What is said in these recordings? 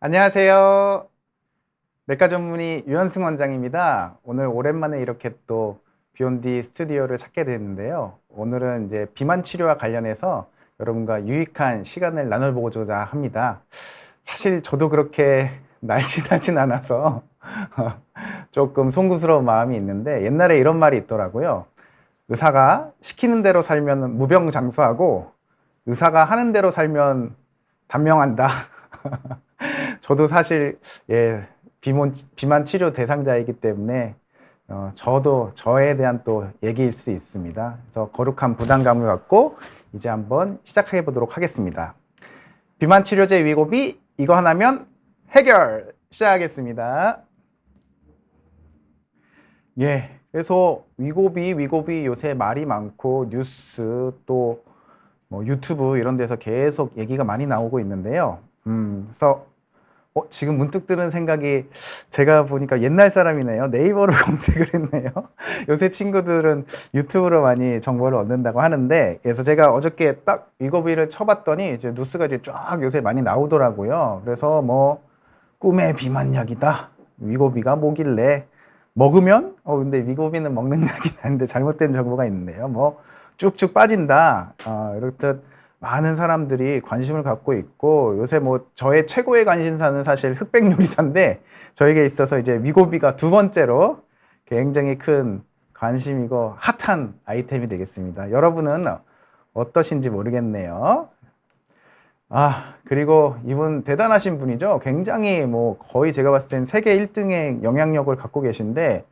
안녕하세요. 내과 전문의 유현승 원장입니다. 오늘 오랜만에 이렇게 또 비욘디 스튜디오를 찾게 됐는데요. 오늘은 이제 비만 치료와 관련해서 여러분과 유익한 시간을 나눠보고자 합니다. 사실 저도 그렇게 날씬하진 않아서 조금 송구스러운 마음이 있는데 옛날에 이런 말이 있더라고요. 의사가 시키는 대로 살면 무병장수하고 의사가 하는 대로 살면 단명한다. 저도 사실 비만 치료 대상자이기 때문에 저도 저에 대한 또 얘기일 수 있습니다. 그래서 거룩한 부담감을 갖고 이제 한번 시작해 보도록 하겠습니다. 비만 치료제 위고비 이거 하나면 해결 시작하겠습니다. 그래서 위고비 요새 말이 많고 뉴스 또 뭐 유튜브 이런 데서 계속 얘기가 많이 나오고 있는데요. 그래서 지금 문득 드는 생각이 제가 보니까 옛날 사람이네요. 네이버로 검색을 했네요. 요새 친구들은 유튜브로 많이 정보를 얻는다고 하는데 그래서 제가 어저께 딱 위고비를 쳐봤더니 이제 뉴스가 이제 쫙 요새 많이 나오더라고요. 그래서 뭐 꿈의 비만약이다. 위고비가 뭐길래 먹으면 근데 위고비는 먹는 약이 아닌데 잘못된 정보가 있는데요. 뭐 쭉쭉 빠진다. 이렇듯 많은 사람들이 관심을 갖고 있고 요새 뭐 저의 최고의 관심사는 사실 흑백 요리사인데 저에게 있어서 이제 위고비가 두 번째로 굉장히 큰 관심이고 핫한 아이템이 되겠습니다. 여러분은 어떠신지 모르겠네요. 그리고 이분 대단하신 분이죠. 굉장히 뭐 거의 제가 봤을 땐 세계 1등의 영향력을 갖고 계신데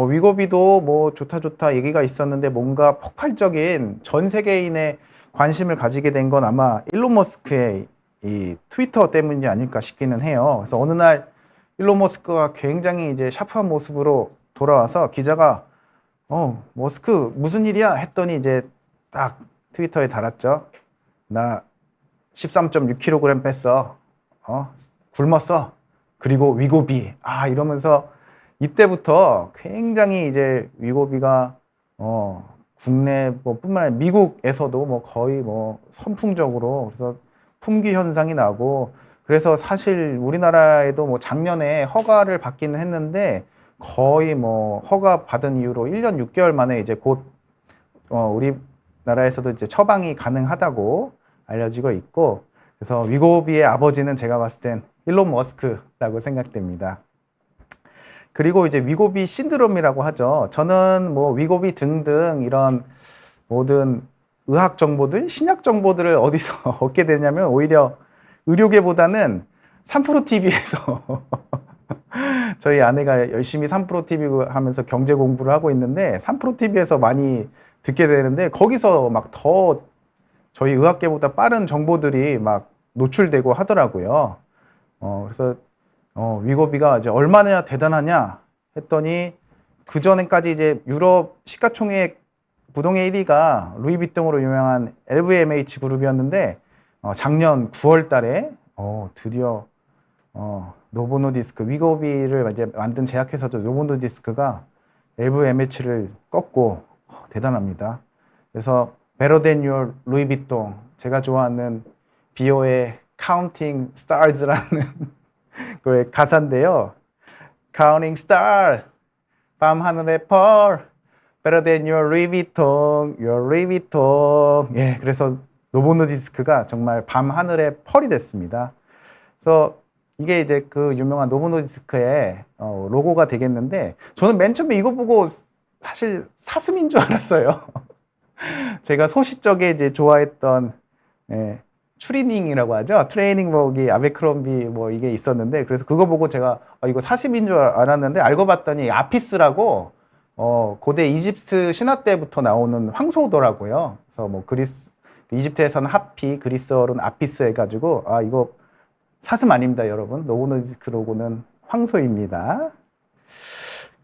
위고비도 뭐 좋다 얘기가 있었는데 뭔가 폭발적인 전 세계인의 관심을 가지게 된 건 아마 일론 머스크의 이 트위터 때문이 아닐까 싶기는 해요. 그래서 어느 날 일론 머스크가 굉장히 이제 샤프한 모습으로 돌아와서 기자가 머스크 무슨 일이야 했더니 이제 딱 트위터에 달았죠. 나 13.6kg 뺐어. 굶었어. 그리고 위고비. 이러면서 이때부터 굉장히 이제 위고비가 국내 뿐만 아니라 미국에서도 뭐 거의 뭐 선풍적으로 그래서 품귀 현상이 나고 그래서 사실 우리나라에도 뭐 작년에 허가를 받기는 했는데 거의 뭐 허가 받은 이후로 1년 6개월 만에 이제 곧 우리나라에서도 이제 처방이 가능하다고 알려지고 있고 그래서 위고비의 아버지는 제가 봤을 땐 일론 머스크라고 생각됩니다. 그리고 이제 위고비 신드롬이라고 하죠. 저는 뭐 위고비 등등 이런 모든 의학 정보들, 신약 정보들을 어디서 얻게 되냐면 오히려 의료계보다는 3프로TV에서 저희 아내가 열심히 3프로TV 하면서 경제 공부를 하고 있는데 3프로TV에서 많이 듣게 되는데 거기서 막 더 저희 의학계보다 빠른 정보들이 막 노출되고 하더라고요. 그래서 위고비가 이제 얼마나 대단하냐 했더니 그 전에까지 이제 유럽 시가총액 부동의 1위가 루이비통으로 유명한 LVMH 그룹이었는데 작년 9월 달에 드디어 노보노디스크 위고비를 이제 만든 제약회사죠. 노보노디스크가 LVMH를 꺾고 대단합니다. 그래서 Better than your 루이비통 제가 좋아하는 비오의 Counting Stars라는 그 가사인데요. Counting Star, 밤하늘의 펄, Better than your Louis Vuitton, your Louis Vuitton. 그래서 노보노디스크가 정말 밤하늘의 펄이 됐습니다. 그래서 이게 이제 그 유명한 노보노디스크의 로고가 되겠는데 저는 맨 처음에 이거 보고 사실 사슴인 줄 알았어요. 제가 소시적에 이제 좋아했던 추리닝이라고 하죠. 트레이닝복이 아베크롬비 뭐 이게 있었는데 그래서 그거 보고 제가 이거 사슴인 줄 알았는데 알고 봤더니 아피스라고 고대 이집트 신화 때부터 나오는 황소더라고요. 그래서 뭐 이집트에서는 하피, 그리스어로는 아피스 해가지고 이거 사슴 아닙니다, 여러분. 노보노디스크 로고는 황소입니다.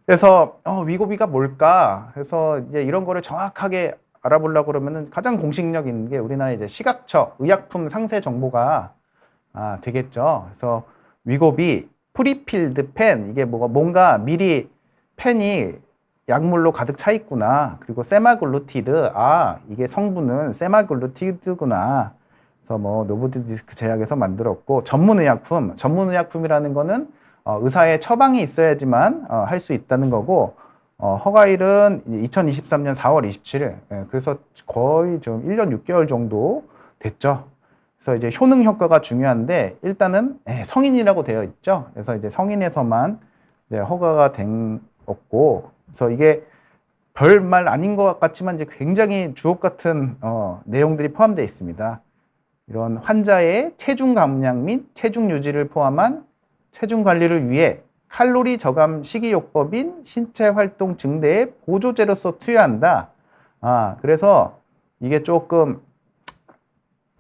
그래서 위고비가 뭘까? 그래서 이제 이런 거를 정확하게 알아보려고 그러면은 가장 공식력 있는 게 우리나라 이제 식약처 의약품 상세 정보가 되겠죠. 그래서 위고비 프리필드 펜 이게 뭔가 미리 펜이 약물로 가득 차 있구나. 그리고 세마글루티드 이게 성분은 세마글루티드구나. 그래서 뭐 노보디스크 제약에서 만들었고 전문의약품이라는 거는 의사의 처방이 있어야지만 할 수 있다는 거고 허가일은 2023년 4월 27일. 그래서 거의 좀 1년 6개월 정도 됐죠. 그래서 이제 효능 효과가 중요한데 일단은 성인이라고 되어 있죠. 그래서 이제 성인에서만 이제 허가가 된 거고, 그래서 이게 별말 아닌 것 같지만 이제 굉장히 주옥 같은 내용들이 포함되어 있습니다. 이런 환자의 체중 감량 및 체중 유지를 포함한 체중 관리를 위해 칼로리 저감 식이요법인 신체 활동 증대의 보조제로서 투여한다. 그래서 이게 조금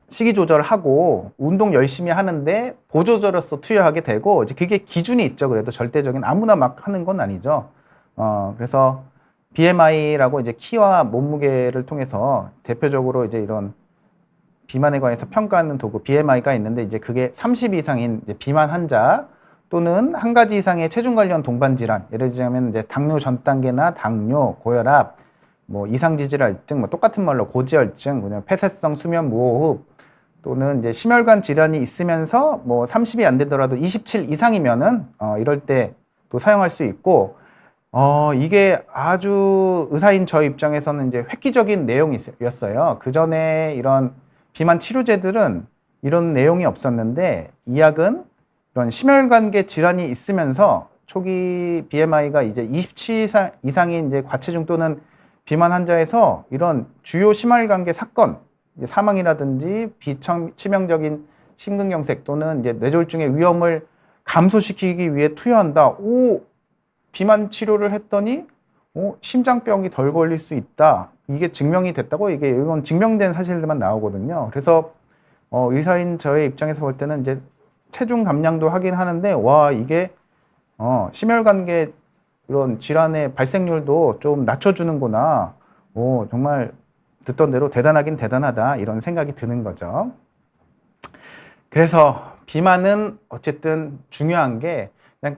식이 조절하고 운동 열심히 하는데 보조제로서 투여하게 되고, 이제 그게 기준이 있죠. 그래도 절대적인 아무나 막 하는 건 아니죠. 그래서 BMI라고 이제 키와 몸무게를 통해서 대표적으로 이제 이런 비만에 관해서 평가하는 도구 BMI가 있는데, 이제 그게 30 이상인 이제 비만 환자 또는 한 가지 이상의 체중 관련 동반 질환, 예를 들자면 이제 당뇨 전 단계나 당뇨, 고혈압, 뭐 이상지질혈증, 뭐 똑같은 말로 고지혈증, 그냥 폐쇄성 수면 무호흡 또는 이제 심혈관 질환이 있으면서 뭐 30이 안 되더라도 27 이상이면은 이럴 때 또 사용할 수 있고, 이게 아주 의사인 저 입장에서는 이제 획기적인 내용이었어요. 그 전에 이런 비만 치료제들은 이런 내용이 없었는데, 이 약은 이런 심혈관계 질환이 있으면서 초기 BMI가 이제 27 이상인 이제 과체중 또는 비만 환자에서 이런 주요 심혈관계 사건, 사망이라든지 비치명적인 심근경색 또는 이제 뇌졸중의 위험을 감소시키기 위해 투여한다. 비만 치료를 했더니 심장병이 덜 걸릴 수 있다. 이게 증명이 됐다고. 이건 증명된 사실들만 나오거든요. 그래서 의사인 저의 입장에서 볼 때는 이제 체중 감량도 하긴 하는데, 와, 이게 심혈관계 이런 질환의 발생률도 좀 낮춰주는구나. 정말 듣던 대로 대단하긴 대단하다, 이런 생각이 드는 거죠. 그래서 비만은 어쨌든 중요한 게 그냥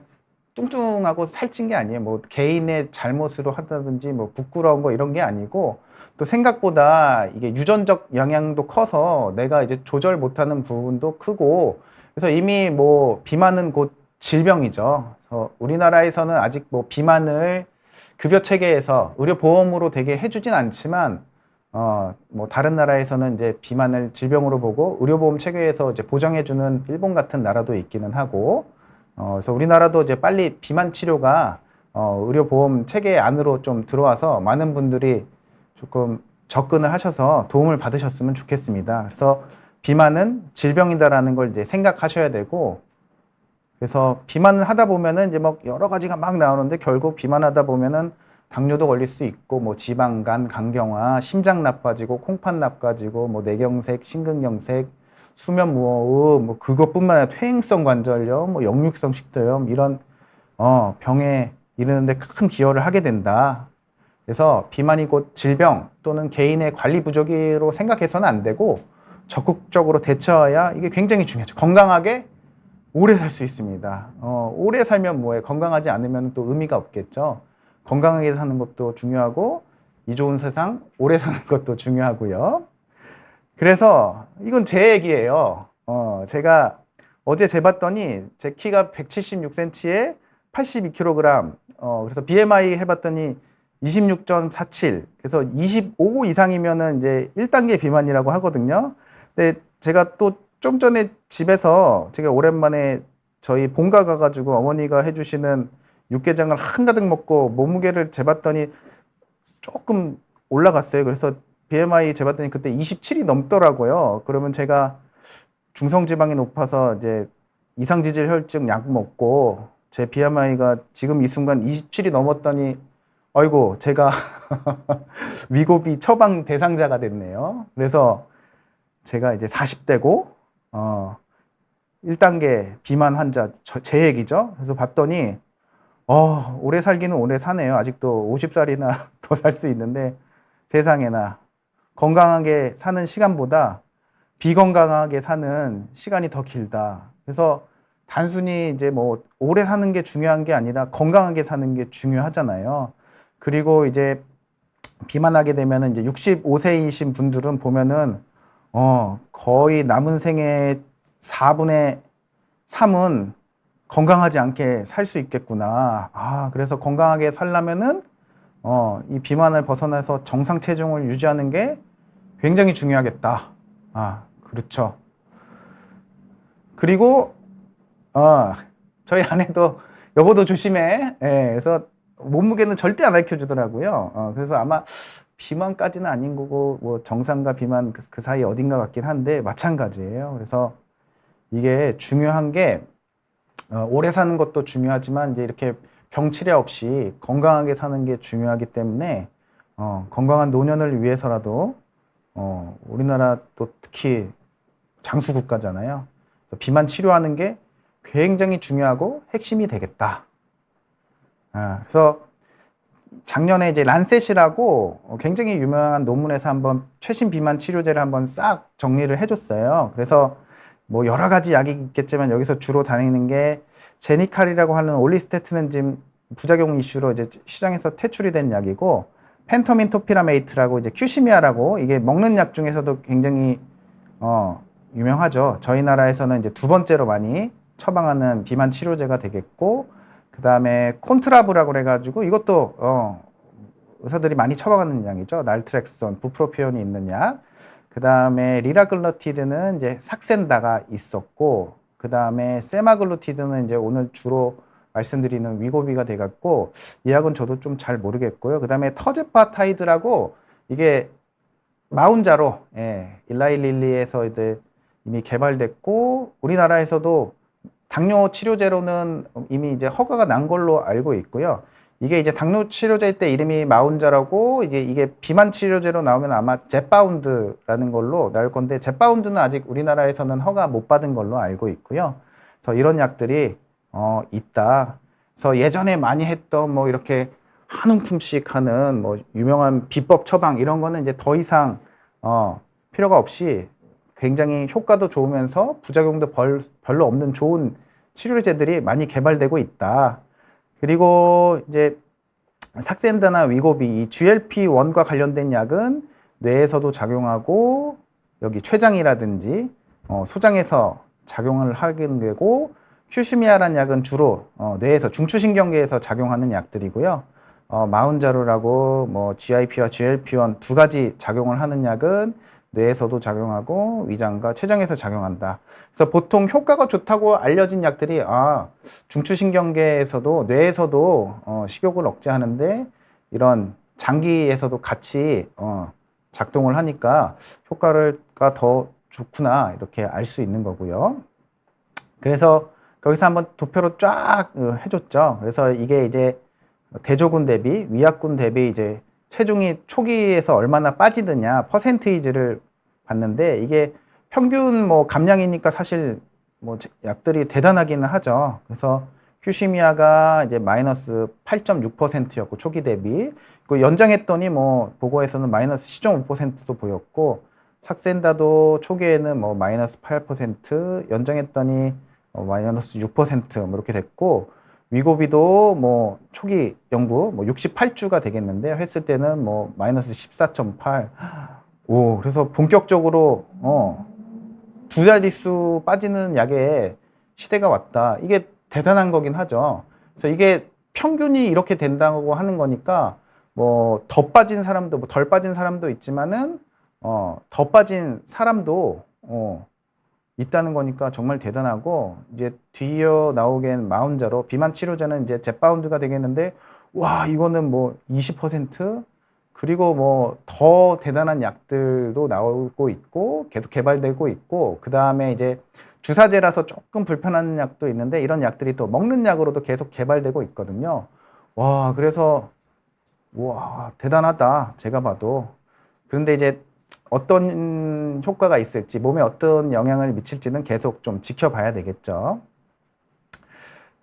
뚱뚱하고 살찐 게 아니에요. 뭐 개인의 잘못으로 한다든지 뭐 부끄러운 거 이런 게 아니고, 또 생각보다 이게 유전적 영향도 커서 내가 이제 조절 못하는 부분도 크고, 그래서 이미 뭐 비만은 곧 질병이죠. 그래서 우리나라에서는 아직 뭐 비만을 급여 체계에서 의료보험으로 되게 해주진 않지만, 뭐 다른 나라에서는 이제 비만을 질병으로 보고 의료보험 체계에서 이제 보장해주는 일본 같은 나라도 있기는 하고, 그래서 우리나라도 이제 빨리 비만 치료가 의료보험 체계 안으로 좀 들어와서 많은 분들이 조금 접근을 하셔서 도움을 받으셨으면 좋겠습니다. 그래서 비만은 질병이다라는 걸 이제 생각하셔야 되고, 그래서 비만을 하다 보면은 이제 막 여러 가지가 막 나오는데, 결국 비만하다 보면은 당뇨도 걸릴 수 있고, 뭐 지방간, 간경화, 심장 나빠지고, 콩팥 나빠지고, 뭐 뇌경색, 심근경색, 수면 무호흡, 뭐 그것뿐만 아니라 퇴행성 관절염, 뭐 역류성 식도염, 이런 병에 이르는데 큰 기여를 하게 된다. 그래서 비만이 곧 질병 또는 개인의 관리 부족으로 생각해서는 안 되고, 적극적으로 대처해야 이게 굉장히 중요하죠. 건강하게 오래 살 수 있습니다. 오래 살면 뭐해? 건강하지 않으면 또 의미가 없겠죠. 건강하게 사는 것도 중요하고, 이 좋은 세상 오래 사는 것도 중요하고요. 그래서 이건 제 얘기예요. 제가 어제 재봤더니 제 키가 176cm에 82kg. 그래서 BMI 해봤더니 26.47. 그래서 25 이상이면은 이제 1단계 비만이라고 하거든요. 근데 제가 또 좀 전에 집에서 제가 오랜만에 저희 본가 가가지고 어머니가 해주시는 육개장을 한가득 먹고 몸무게를 재봤더니 조금 올라갔어요. 그래서 BMI 재봤더니 그때 27이 넘더라고요. 그러면 제가 중성지방이 높아서 이제 이상지질혈증 약 먹고 제 BMI가 지금 이 순간 27이 넘었더니, 아이고, 제가 위고비 처방 대상자가 됐네요. 그래서 제가 이제 40대고 1단계 비만 환자, 제 얘기죠. 그래서 봤더니 오래 살기는 오래 사네요. 아직도 50살이나 더 살 수 있는데, 세상에나 건강하게 사는 시간보다 비건강하게 사는 시간이 더 길다. 그래서 단순히 이제 뭐 오래 사는 게 중요한 게 아니라 건강하게 사는 게 중요하잖아요. 그리고 이제 비만하게 되면은 이제 65세이신 분들은 보면은 거의 남은 생의 4분의 3은 건강하지 않게 살 수 있겠구나. 그래서 건강하게 살려면은, 이 비만을 벗어나서 정상 체중을 유지하는 게 굉장히 중요하겠다. 그렇죠. 그리고, 저희 아내도, 여보도 조심해. 예, 그래서 몸무게는 절대 안 알려주더라고요. 그래서 아마 비만까지는 아닌 거고, 뭐 정상과 비만 그 사이 어딘가 같긴 한데, 마찬가지예요. 그래서 이게 중요한 게, 오래 사는 것도 중요하지만 이제 이렇게 병 치레 없이 건강하게 사는 게 중요하기 때문에 건강한 노년을 위해서라도 우리나라 또 특히 장수 국가잖아요. 비만 치료하는 게 굉장히 중요하고 핵심이 되겠다. 그래서 작년에 이제 란셋이라고 굉장히 유명한 논문에서 한번 최신 비만 치료제를 한번 싹 정리를 해줬어요. 그래서 뭐 여러 가지 약이 있겠지만 여기서 주로 다니는 게 제니칼이라고 하는 올리스테트는 지금 부작용 이슈로 이제 시장에서 퇴출이 된 약이고, 펜토민 토피라메이트라고 이제 큐시미아라고, 이게 먹는 약 중에서도 굉장히 유명하죠. 저희 나라에서는 이제 두 번째로 많이 처방하는 비만 치료제가 되겠고, 그 다음에 콘트라브라고 그래가지고 이것도 의사들이 많이 처방하는 약이죠. 날트렉선, 부프로피온이 있는 약. 그 다음에 리라글루티드는 이제 삭센다가 있었고, 그 다음에 세마글루티드는 이제 오늘 주로 말씀드리는 위고비가 돼갖고, 이 약은 저도 좀 잘 모르겠고요. 그 다음에 터제파타이드라고, 이게 마운자로, 일라이릴리에서 이미 개발됐고, 우리나라에서도 당뇨 치료제로는 이미 이제 허가가 난 걸로 알고 있고요. 이게 이제 당뇨 치료제일 때 이름이 마운자라고, 이게 비만 치료제로 나오면 아마 젯바운드라는 걸로 나올 건데, 젯바운드는 아직 우리나라에서는 허가 못 받은 걸로 알고 있고요. 그래서 이런 약들이 있다. 그래서 예전에 많이 했던 뭐 이렇게 한 움큼씩 하는 뭐 유명한 비법 처방 이런 거는 이제 더 이상 필요가 없이 굉장히 효과도 좋으면서 부작용도 별로 없는 좋은 치료제들이 많이 개발되고 있다. 그리고 이제 삭센다나 위고비, 이 GLP-1과 관련된 약은 뇌에서도 작용하고, 여기 췌장이라든지 소장에서 작용을 하게 되고, 큐시미아라는 약은 주로 뇌에서 중추신경계에서 작용하는 약들이고요. 마운자로라고 뭐 GIP와 GLP-1 두 가지 작용을 하는 약은 뇌에서도 작용하고 위장과 췌장에서 작용한다. 그래서 보통 효과가 좋다고 알려진 약들이 중추신경계에서도 뇌에서도 식욕을 억제하는데 이런 장기에서도 같이 작동을 하니까 효과가 더 좋구나 이렇게 알 수 있는 거고요. 그래서 거기서 한번 도표로 쫙 해줬죠. 그래서 이게 이제 대조군 대비, 위약군 대비 이제 체중이 초기에서 얼마나 빠지느냐 퍼센테이지를 봤는데, 이게 평균 뭐 감량이니까 사실 뭐 약들이 대단하기는 하죠. 그래서 큐시미아가 이제 마이너스 8.6%였고 초기 대비, 그 연장했더니 뭐 보고에서는 마이너스 10.5%도 보였고, 삭센다도 초기에는 뭐 마이너스 8%, 연장했더니 마이너스 6%뭐 이렇게 됐고, 위고비도 뭐 초기 연구 뭐 68주가 되겠는데 했을 때는 뭐 마이너스 14.8. 그래서 본격적으로 두 자릿수 빠지는 약의 시대가 왔다. 이게 대단한 거긴 하죠. 그래서 이게 평균이 이렇게 된다고 하는 거니까 뭐 더 빠진 사람도 뭐 덜 빠진 사람도 있지만은 더 빠진 사람도 있다는 거니까 정말 대단하고, 이제 뒤이어 나오긴 마운자로 비만 치료제는 이제 젯바운드가 되겠는데, 와 이거는 뭐 20%, 그리고 뭐 더 대단한 약들도 나오고 있고 계속 개발되고 있고, 그 다음에 이제 주사제라서 조금 불편한 약도 있는데 이런 약들이 또 먹는 약으로도 계속 개발되고 있거든요. 와 그래서 와 대단하다 제가 봐도. 그런데 이제 어떤 효과가 있을지, 몸에 어떤 영향을 미칠지는 계속 좀 지켜봐야 되겠죠.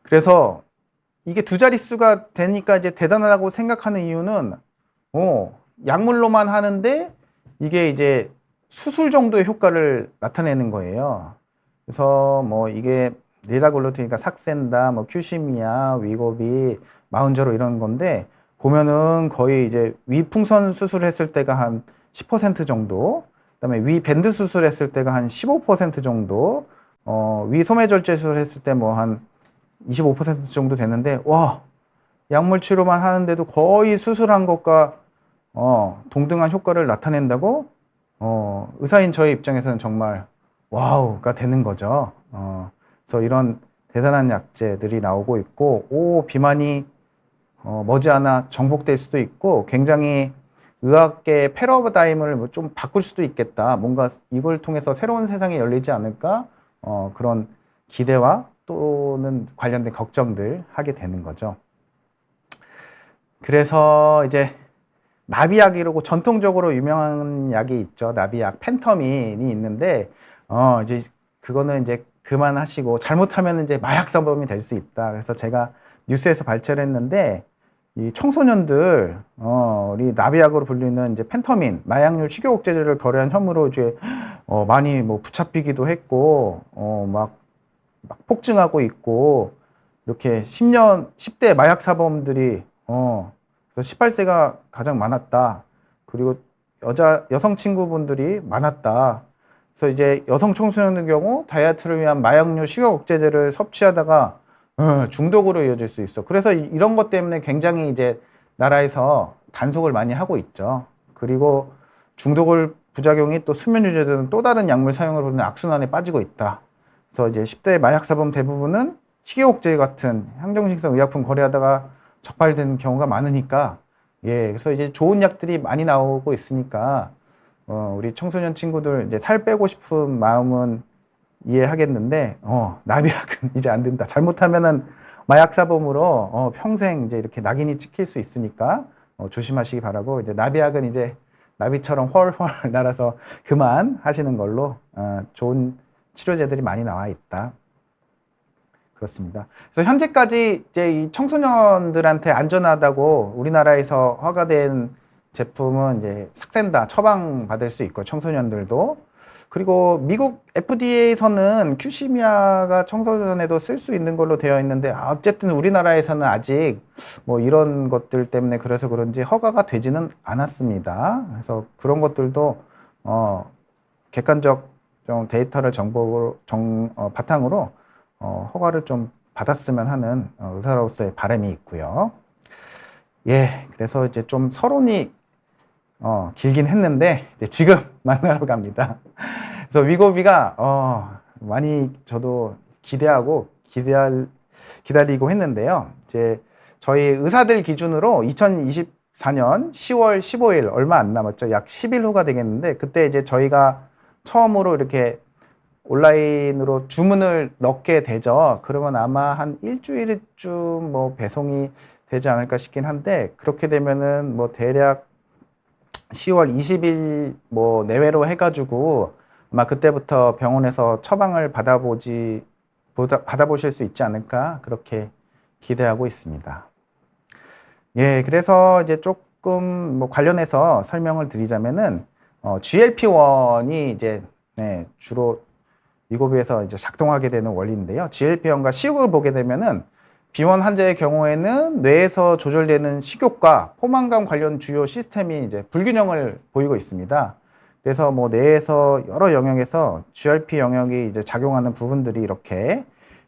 그래서 이게 두 자릿수가 되니까 이제 대단하다고 생각하는 이유는 약물로만 하는데 이게 이제 수술 정도의 효과를 나타내는 거예요. 그래서 뭐 이게 리라글루틴이니까 삭센다, 뭐 큐시미아, 위고비, 마운자로 이런 건데, 보면은 거의 이제 위풍선 수술했을 때가 한 10% 정도, 그다음에 위 밴드 수술했을 때가 한 15% 정도, 위 소매절제 수술했을 때 뭐 한 25% 정도 되는데, 와, 약물 치료만 하는데도 거의 수술한 것과 동등한 효과를 나타낸다고? 의사인 저의 입장에서는 정말 와우가 되는 거죠. 그래서 이런 대단한 약제들이 나오고 있고, 비만이 머지않아 정복될 수도 있고, 굉장히 의학계의 패러다임을 뭐좀 바꿀 수도 있겠다. 뭔가 이걸 통해서 새로운 세상이 열리지 않을까? 그런 기대와 또는 관련된 걱정들 하게 되는 거죠. 그래서 이제 나비약이라고 전통적으로 유명한 약이 있죠. 나비약 펜터민이 있는데, 이제 그거는 이제 그만하시고, 잘못하면 이제 마약사범이 될 수 있다. 그래서 제가 뉴스에서 발췌를 했는데, 이 청소년들, 우리 나비약으로 불리는 이제 펜터민, 마약류 식욕억제제를 거래한 혐의로 이제, 많이 뭐 붙잡히기도 했고, 막 폭증하고 있고, 이렇게 10대 마약사범들이, 그래서 18세가 가장 많았다. 그리고 여성 친구분들이 많았다. 그래서 이제 여성 청소년의 경우 다이어트를 위한 마약류 식욕억제제를 섭취하다가 중독으로 이어질 수 있어. 그래서 이런 것 때문에 굉장히 이제 나라에서 단속을 많이 하고 있죠. 그리고 중독을 부작용이 또 수면 유지되는 또 다른 약물 사용을 보는 악순환에 빠지고 있다. 그래서 이제 10대 마약사범 대부분은 식욕억제제 같은 항정식성 의약품 거래하다가 적발되는 경우가 많으니까, 그래서 이제 좋은 약들이 많이 나오고 있으니까, 우리 청소년 친구들 이제 살 빼고 싶은 마음은 이해하겠는데, 나비약은 이제 안 된다. 잘못하면은 마약사범으로, 평생 이제 이렇게 낙인이 찍힐 수 있으니까, 조심하시기 바라고, 이제 나비약은 이제 나비처럼 훨훨 날아서 그만 하시는 걸로, 좋은 치료제들이 많이 나와 있다. 그렇습니다. 그래서 현재까지 이제 이 청소년들한테 안전하다고 우리나라에서 허가된 제품은 이제 삭센다, 처방받을 수 있고, 청소년들도. 그리고 미국 FDA에서는 큐시미아가 청소년에도 쓸 수 있는 걸로 되어 있는데, 어쨌든 우리나라에서는 아직 뭐 이런 것들 때문에 그래서 그런지 허가가 되지는 않았습니다. 그래서 그런 것들도, 객관적 데이터를 바탕으로 허가를 좀 받았으면 하는 의사로서의 바람이 있고요. 그래서 이제 좀 서론이 길긴 했는데 이제 지금 만나러 갑니다. 그래서 위고비가 많이 저도 기다리고 했는데요. 이제 저희 의사들 기준으로 2024년 10월 15일 얼마 안 남았죠. 약 10일 후가 되겠는데, 그때 이제 저희가 처음으로 이렇게 온라인으로 주문을 넣게 되죠. 그러면 아마 한 일주일쯤 뭐 배송이 되지 않을까 싶긴 한데, 그렇게 되면은 뭐 대략 10월 20일 뭐 내외로 해가지고 아마 그때부터 병원에서 처방을 받아보실 수 있지 않을까, 그렇게 기대하고 있습니다. 그래서 이제 조금 뭐 관련해서 설명을 드리자면은, GLP-1이 이제 주로 위고비에서 이제 작동하게 되는 원리인데요. GLP-1과 식욕을 보게 되면은, 비원 환자의 경우에는 뇌에서 조절되는 식욕과 포만감 관련 주요 시스템이 이제 불균형을 보이고 있습니다. 그래서 뭐 뇌에서 여러 영역에서 GLP 영역이 이제 작용하는 부분들이 이렇게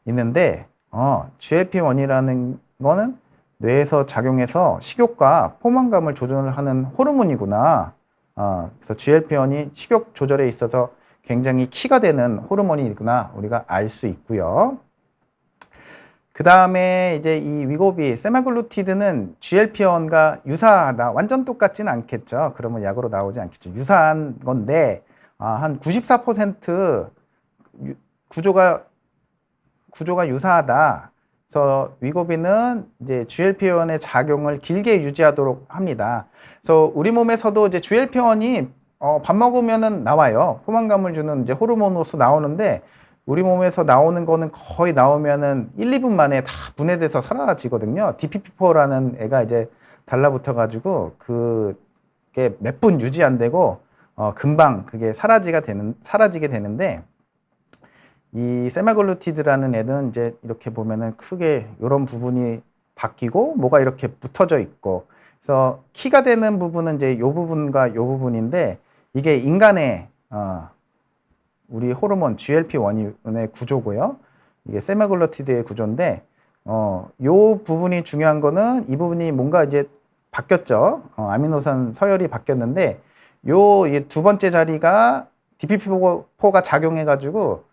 있는데, GLP-1이라는 거는 뇌에서 작용해서 식욕과 포만감을 조절하는 호르몬이구나. 그래서 GLP-1이 식욕 조절에 있어서 굉장히 키가 되는 호르몬이구나, 우리가 알 수 있고요. 그 다음에 이제 이 위고비, 세마글루티드는 GLP-1과 유사하다. 완전 똑같진 않겠죠. 그러면 약으로 나오지 않겠죠. 유사한 건데, 한 94% 구조가 유사하다. 그래서 위고비는 이제 GLP-1의 작용을 길게 유지하도록 합니다. 그래서 우리 몸에서도 이제 GLP-1이 밥 먹으면은 나와요. 포만감을 주는 이제 호르몬으로서 나오는데, 우리 몸에서 나오는 거는 거의 나오면은 1, 2분 만에 다 분해돼서 사라지거든요. DPP4라는 애가 이제 달라붙어가지고 그게 몇 분 유지 안 되고 금방 그게 사라지게 되는데, 이 세마글루티드라는 애는 이제 이렇게 보면은 크게 이런 부분이 바뀌고 뭐가 이렇게 붙어져 있고, 그래서 키가 되는 부분은 이제 이 부분과 이 부분인데, 이게 인간의 우리 호르몬 GLP-1의 구조고요. 이게 세마글루티드의 구조인데 요 부분이 중요한 거는 이 부분이 뭔가 이제 바뀌었죠. 아미노산 서열이 바뀌었는데 요 두 번째 자리가 DPP4가 작용해가지고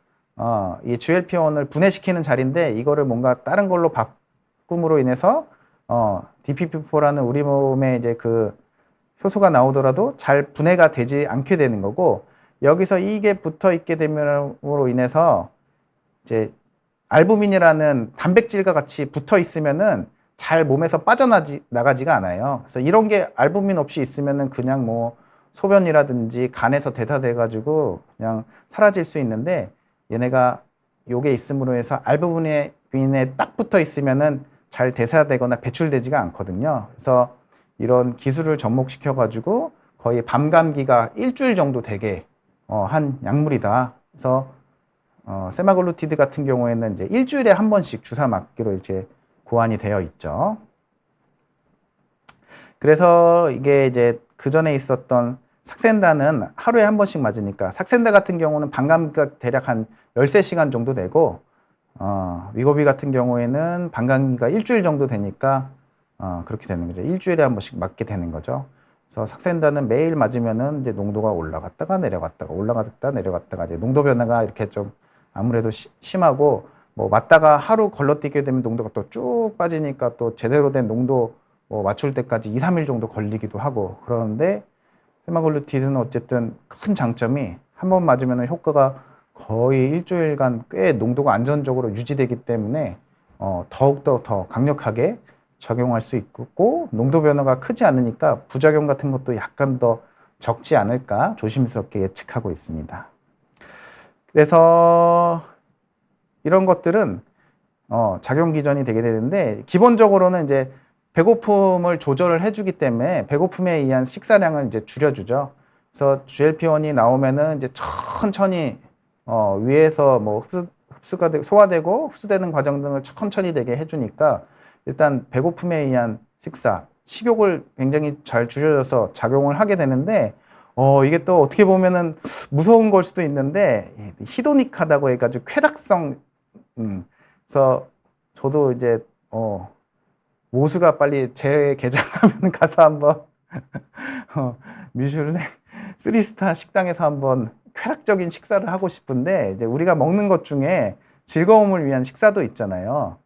이 GLP-1을 분해시키는 자리인데 이거를 뭔가 다른 걸로 바꿈으로 인해서 DPP4라는 우리 몸에 이제 그 효소가 나오더라도 잘 분해가 되지 않게 되는 거고 여기서 이게 붙어 있게 됨으로 인해서 이제 알부민이라는 단백질과 같이 붙어 있으면은 잘 몸에서 빠져나가지가 않아요. 그래서 이런 게 알부민 없이 있으면은 그냥 뭐 소변이라든지 간에서 대사돼 가지고 그냥 사라질 수 있는데 얘네가 요게 있음으로 해서 알부민에 딱 붙어 있으면은 잘 대사되거나 배출되지가 않거든요. 그래서 이런 기술을 접목시켜 가지고 거의 밤감기가 일주일 정도 되게 한 약물이다. 그래서 세마글루티드 같은 경우에는 이제 일주일에 한 번씩 주사 맞기로 이제 고안이 되어 있죠. 그래서 이게 이제 그 전에 있었던 삭센다는 하루에 한 번씩 맞으니까 삭센다 같은 경우는 밤감기가 대략 한 13시간 정도 되고 위고비 같은 경우에는 밤감기가 일주일 정도 되니까 그렇게 되는 거죠. 일주일에 한 번씩 맞게 되는 거죠. 그래서 삭센다는 매일 맞으면은 이제 농도가 올라갔다가 내려갔다가 올라갔다 내려갔다가 이제 농도 변화가 이렇게 좀 아무래도 심하고 뭐 맞다가 하루 걸러뛰게 되면 농도가 또 쭉 빠지니까 또 제대로 된 농도 뭐 맞출 때까지 2, 3일 정도 걸리기도 하고 그러는데 세마글루티드는 어쨌든 큰 장점이 한 번 맞으면 효과가 거의 일주일간 꽤 농도가 안전적으로 유지되기 때문에 더욱더 더 강력하게 적용할 수 있고 농도 변화가 크지 않으니까 부작용 같은 것도 약간 더 적지 않을까 조심스럽게 예측하고 있습니다. 그래서 이런 것들은 작용 기전이 되게 되는데 기본적으로는 이제 배고픔을 조절을 해주기 때문에 배고픔에 의한 식사량을 이제 줄여주죠. 그래서 GLP-1이 나오면은 이제 천천히 위에서 뭐 흡수가 소화되고 흡수되는 과정 등을 천천히 되게 해주니까 일단 배고픔에 의한 식욕을 굉장히 잘 줄여줘서 작용을 하게 되는데 이게 또 어떻게 보면은 무서운 걸 수도 있는데 히도닉하다고 해가지고 쾌락성 그래서 저도 이제 모수가 빨리 제 개장하면 가서 한번 미슐랭 3스타 식당에서 한번 쾌락적인 식사를 하고 싶은데 이제 우리가 먹는 것 중에 즐거움을 위한 식사도 있잖아요.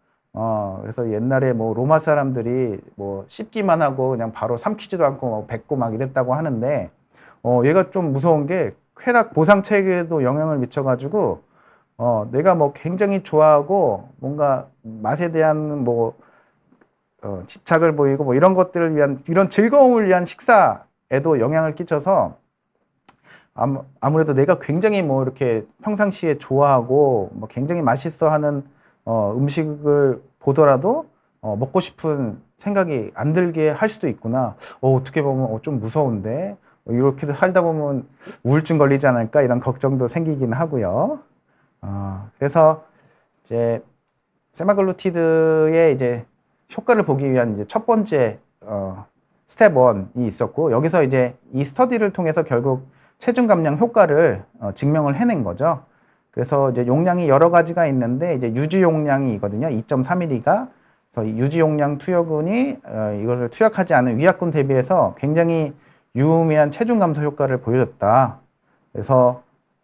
그래서 옛날에 뭐 로마 사람들이 뭐 씹기만 하고 그냥 바로 삼키지도 않고 뱉고 막 이랬다고 하는데 얘가 좀 무서운 게 쾌락 보상 체계에도 영향을 미쳐가지고 내가 뭐 굉장히 좋아하고 뭔가 맛에 대한 뭐 집착을 보이고 뭐 이런 것들을 위한 이런 즐거움을 위한 식사에도 영향을 끼쳐서 아무래도 내가 굉장히 뭐 이렇게 평상시에 좋아하고 뭐 굉장히 맛있어 하는 음식을 보더라도 먹고 싶은 생각이 안 들게 할 수도 있구나. 어떻게 보면 좀 무서운데 이렇게 살다 보면 우울증 걸리지 않을까 이런 걱정도 생기긴 하고요. 그래서 이제 세마글루티드의 이제 효과를 보기 위한 이제 첫 번째 스텝 1이 있었고 여기서 이제 이 스터디를 통해서 결국 체중 감량 효과를 증명을 해낸 거죠. 그래서 이제 용량이 여러 가지가 있는데 이제 유지 용량이거든요. 2.3mg가. 그래서 유지 용량 투여군이 이것을 투약하지 않은 위약군 대비해서 굉장히 유의미한 체중 감소 효과를 보여줬다. 그래서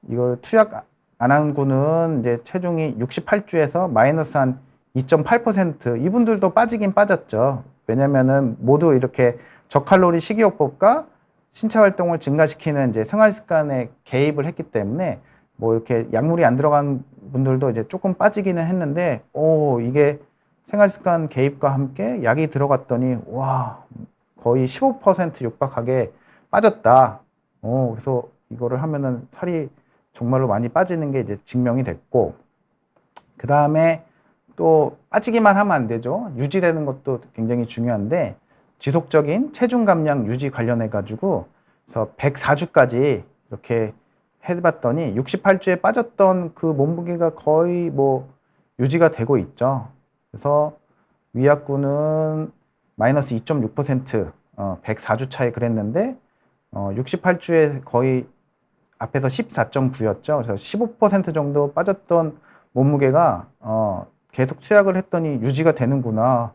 이걸 투약 안 한 군은 이제 체중이 68주에서 마이너스 한 2.8% 이분들도 빠지긴 빠졌죠. 왜냐면은 모두 이렇게 저칼로리 식이요법과 신체 활동을 증가시키는 이제 생활 습관에 개입을 했기 때문에 뭐 이렇게 약물이 안 들어간 분들도 이제 조금 빠지기는 했는데 이게 생활 습관 개입과 함께 약이 들어갔더니 와 거의 15% 육박하게 빠졌다. 그래서 이거를 하면은 살이 정말로 많이 빠지는 게 이제 증명이 됐고 그 다음에 또 빠지기만 하면 안 되죠. 유지되는 것도 굉장히 중요한데 지속적인 체중 감량 유지 관련해 가지고 그래서 104주까지 이렇게 해봤더니 68주에 빠졌던 그 몸무게가 거의 뭐 유지가 되고 있죠. 그래서 위약군은 마이너스 2.6% 104주 차에 그랬는데 68주에 거의 앞에서 14.9였죠. 그래서 15% 정도 빠졌던 몸무게가 계속 투약을 했더니 유지가 되는구나.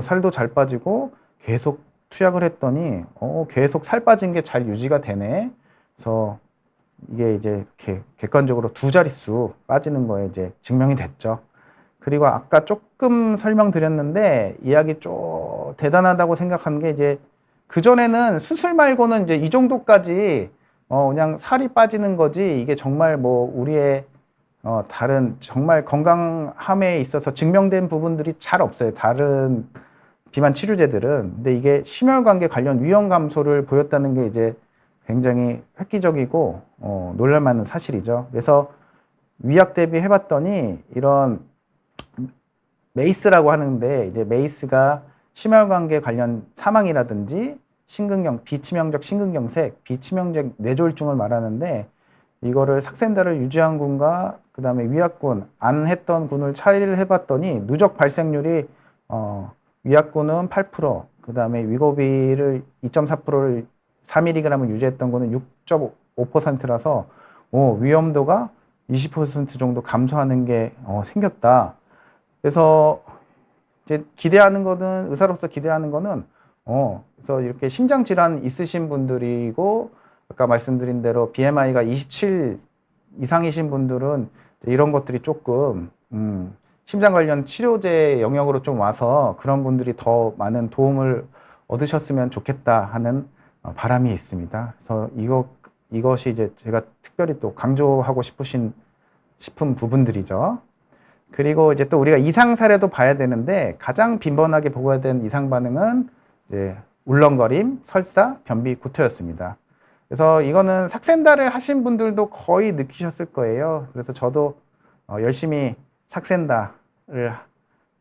살도 잘 빠지고 계속 투약을 했더니 계속 살 빠진 게 잘 유지가 되네. 그래서 이게 이제 이렇게 객관적으로 두 자릿수 빠지는 거에 이제 증명이 됐죠. 그리고 아까 조금 설명드렸는데 이야기 좀 대단하다고 생각한 게 이제 그전에는 수술 말고는 이제 이 정도까지 그냥 살이 빠지는 거지 이게 정말 뭐 우리의 다른 정말 건강함에 있어서 증명된 부분들이 잘 없어요. 다른 비만 치료제들은. 근데 이게 심혈관계 관련 위험 감소를 보였다는 게 이제 굉장히 획기적이고 놀랄만한 사실이죠. 그래서 위약 대비 해봤더니 이런 메이스라고 하는데 이제 메이스가 심혈관계 관련 사망이라든지 비치명적 심근경색, 비치명적 뇌졸중을 말하는데 이거를 삭센다를 유지한 군과 그 다음에 위약군, 안 했던 군을 차이를 해봤더니 누적 발생률이 위약군은 8%, 그 다음에 위고비를 2.4%를 4mg을 유지했던 거는 6.5%라서 위험도가 20% 정도 감소하는 게 생겼다. 그래서 이제 기대하는 거는 의사로서 기대하는 거는 그래서 이렇게 심장 질환 있으신 분들이고 아까 말씀드린 대로 BMI가 27 이상이신 분들은 이런 것들이 조금 심장 관련 치료제 영역으로 좀 와서 그런 분들이 더 많은 도움을 얻으셨으면 좋겠다 하는 바람이 있습니다. 그래서 이것이 이제 제가 특별히 또 강조하고 싶은 부분들이죠. 그리고 이제 또 우리가 이상 사례도 봐야 되는데 가장 빈번하게 보고야 되는 이상 반응은 이제 울렁거림, 설사, 변비, 구토였습니다. 그래서 이거는 삭센다를 하신 분들도 거의 느끼셨을 거예요. 그래서 저도 열심히 삭센다를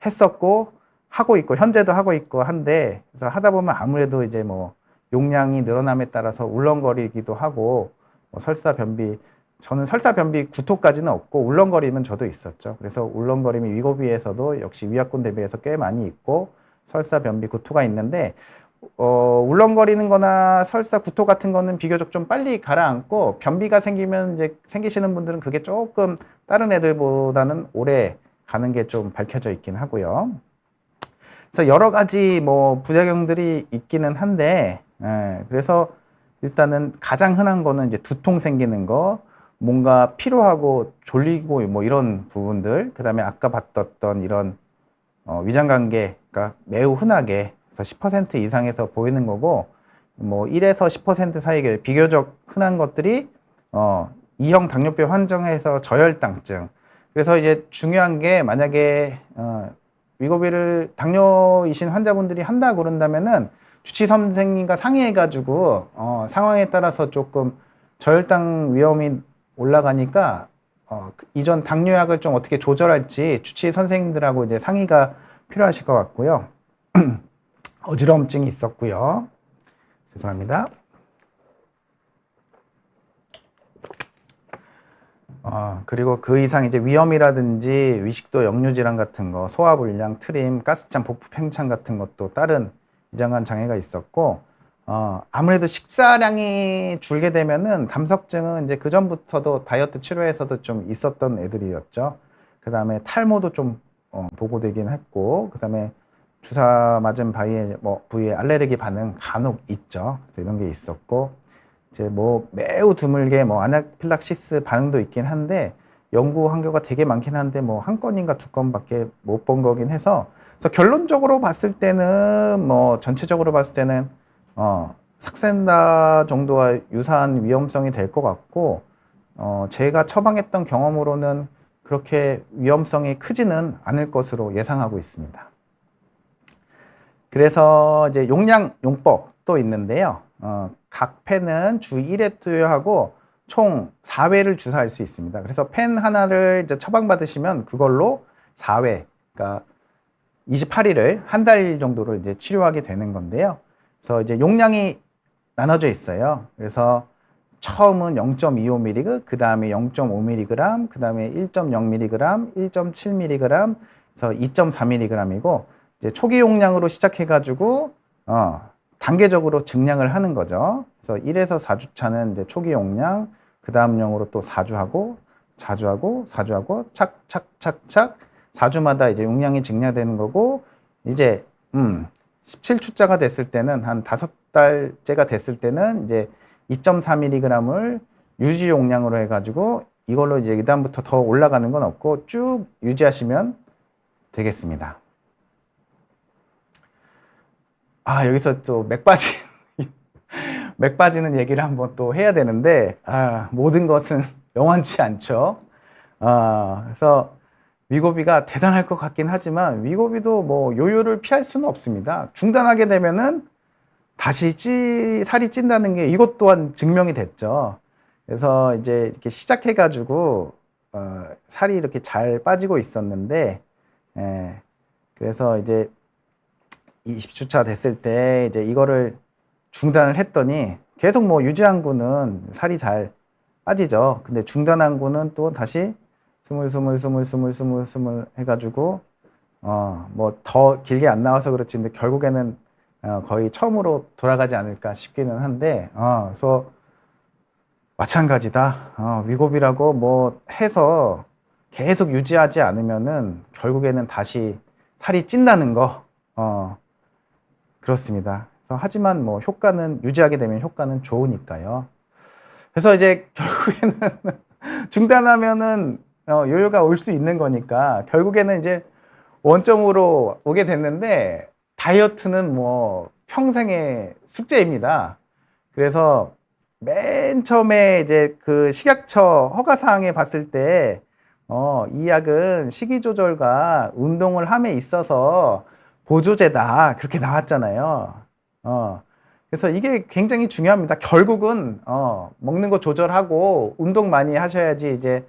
했었고 하고 있고 현재도 하고 있고 한데 그래서 하다 보면 아무래도 이제 뭐 용량이 늘어남에 따라서 울렁거리기도 하고 설사, 변비 저는 설사, 변비, 구토까지는 없고 울렁거림은 저도 있었죠. 그래서 울렁거림이 위고비에서도 역시 위약군 대비해서 꽤 많이 있고 설사, 변비, 구토가 있는데 울렁거리는 거나 설사, 구토 같은 거는 비교적 좀 빨리 가라앉고 변비가 생기면 이제 생기시는 분들은 그게 조금 다른 애들보다는 오래 가는 게 좀 밝혀져 있긴 하고요. 그래서 여러 가지 뭐 부작용들이 있기는 한데 그래서 일단은 가장 흔한 거는 이제 두통 생기는 거, 뭔가 피로하고 졸리고 뭐 이런 부분들, 그 다음에 아까 봤던 이런 위장관계가 매우 흔하게 그래서 10% 이상에서 보이는 거고 뭐 1에서 10% 사이에 비교적 흔한 것들이 2형 당뇨병 환경에서 저혈당증. 그래서 이제 중요한 게 만약에 위고비를 당뇨이신 환자분들이 한다 그런다면은 주치 선생님과 상의해가지고 상황에 따라서 조금 저혈당 위험이 올라가니까 이전 당뇨약을 좀 어떻게 조절할지 주치 선생님들하고 이제 상의가 필요하실 것 같고요. 어지러움증이 있었고요. 죄송합니다. 그리고 그 이상 이제 위염이라든지 위식도 역류질환 같은 거, 소화불량, 트림, 가스찬, 복부 팽창 같은 것도 다른 위장관 장애가 있었고, 아무래도 식사량이 줄게 되면은 담석증은 이제 그 전부터도 다이어트 치료에서도 좀 있었던 애들이었죠. 그 다음에 탈모도 좀 보고되긴 했고, 그 다음에 주사 맞은 부위에 알레르기 반응 간혹 있죠. 그래서 이런 게 있었고, 이제 뭐 매우 드물게 뭐 아나필락시스 반응도 있긴 한데 연구 환경가 되게 많긴 한데 뭐 한 건인가 두 건밖에 못 본 거긴 해서 그래서 결론적으로 봤을 때는 뭐 전체적으로 봤을 때는 삭센다 정도와 유사한 위험성이 될 것 같고 제가 처방했던 경험으로는 그렇게 위험성이 크지는 않을 것으로 예상하고 있습니다. 그래서 이제 용법도 있는데요. 각 펜은 주 1회 투여하고 총 4회를 주사할 수 있습니다. 그래서 펜 하나를 이제 처방받으시면 그걸로 4회, 그러니까 28일을 한 달 정도로 이제 치료하게 되는 건데요. 그래서 이제 용량이 나눠져 있어요. 그래서 처음은 0.25mg, 그 다음에 0.5mg, 그 다음에 1.0mg, 1.7mg, 그래서 2.4mg이고 이제 초기 용량으로 시작해가지고 단계적으로 증량을 하는 거죠. 그래서 1에서 4주차는 이제 초기 용량, 그 다음령으로 또 4주하고 4주하고 4주하고 착착착착 4주마다 이제 용량이 증량되는 거고, 이제 17주자가 됐을 때는 한 5달째가 됐을 때는 이제 2.4mg을 유지 용량으로 해가지고 이걸로 이제 그다음부터 더 올라가는 건 없고 쭉 유지하시면 되겠습니다. 여기서 또 맥 빠지는 얘기를 한번 또 해야 되는데, 모든 것은 영원치 않죠. 그래서 위고비가 대단할 것 같긴 하지만 위고비도 뭐 요요를 피할 수는 없습니다. 중단하게 되면은 다시 살이 찐다는 게 이것 또한 증명이 됐죠. 그래서 이제 이렇게 시작해가지고 살이 이렇게 잘 빠지고 있었는데, 그래서 이제 20주차 됐을 때 이제 이거를 중단을 했더니 계속 뭐 유지한 구는 살이 잘 빠지죠. 근데 중단한 구는 또 다시 스물 해가지고 뭐 더 길게 안 나와서 그렇지, 근데 결국에는 거의 처음으로 돌아가지 않을까 싶기는 한데, 그래서 마찬가지다. 위고비라고 뭐 해서 계속 유지하지 않으면은 결국에는 다시 살이 찐다는 거, 그렇습니다. 그래서 하지만 뭐 효과는 유지하게 되면 효과는 좋으니까요. 그래서 이제 결국에는 중단하면은 요요가 올 수 있는 거니까 결국에는 이제 원점으로 오게 됐는데, 다이어트는 뭐 평생의 숙제입니다. 그래서 맨 처음에 이제 그 식약처 허가사항에 봤을 때, 이 약은 식이 조절과 운동을 함에 있어서 보조제다, 그렇게 나왔잖아요. 그래서 이게 굉장히 중요합니다. 결국은 먹는 거 조절하고 운동 많이 하셔야지 이제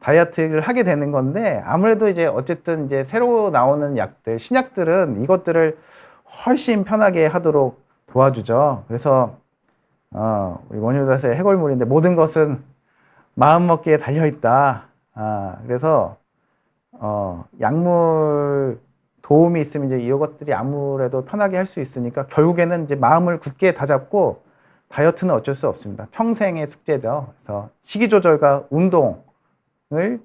다이어트를 하게 되는 건데, 아무래도 이제 어쨌든 이제 새로 나오는 약들, 신약들은 이것들을 훨씬 편하게 하도록 도와주죠. 그래서 우리 원효다스의 해골물인데 모든 것은 마음먹기에 달려있다. 그래서 약물 도움이 있으면 이제 이것들이 아무래도 편하게 할 수 있으니까 결국에는 이제 마음을 굳게 다잡고, 다이어트는 어쩔 수 없습니다. 평생의 숙제죠. 그래서 식이 조절과 운동을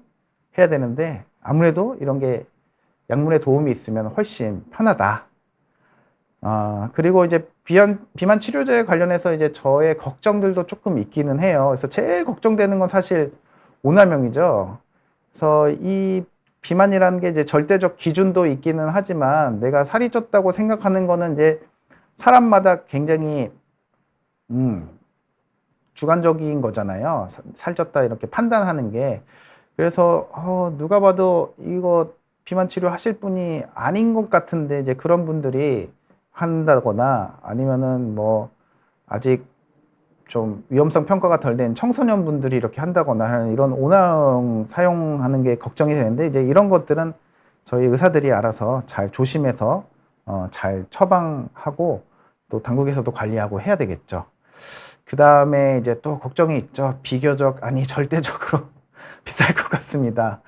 해야 되는데 아무래도 이런 게 약물의 도움이 있으면 훨씬 편하다. 그리고 이제 비만 치료제 관련해서 이제 저의 걱정들도 조금 있기는 해요. 그래서 제일 걱정되는 건 사실 오남용이죠. 그래서 이 비만이라는 게 이제 절대적 기준도 있기는 하지만, 내가 살이 쪘다고 생각하는 거는 이제 사람마다 굉장히 주관적인 거잖아요. 살쪘다 이렇게 판단하는 게. 그래서 누가 봐도 이거 비만 치료 하실 분이 아닌 것 같은데 이제 그런 분들이 한다거나, 아니면은 뭐 아직 좀 위험성 평가가 덜 된 청소년 분들이 이렇게 한다거나 하는 이런 오나용 사용하는 게 걱정이 되는데, 이제 이런 것들은 저희 의사들이 알아서 잘 조심해서 잘 처방하고 또 당국에서도 관리하고 해야 되겠죠. 그 다음에 이제 또 걱정이 있죠. 비교적, 아니 절대적으로 비쌀 것 같습니다.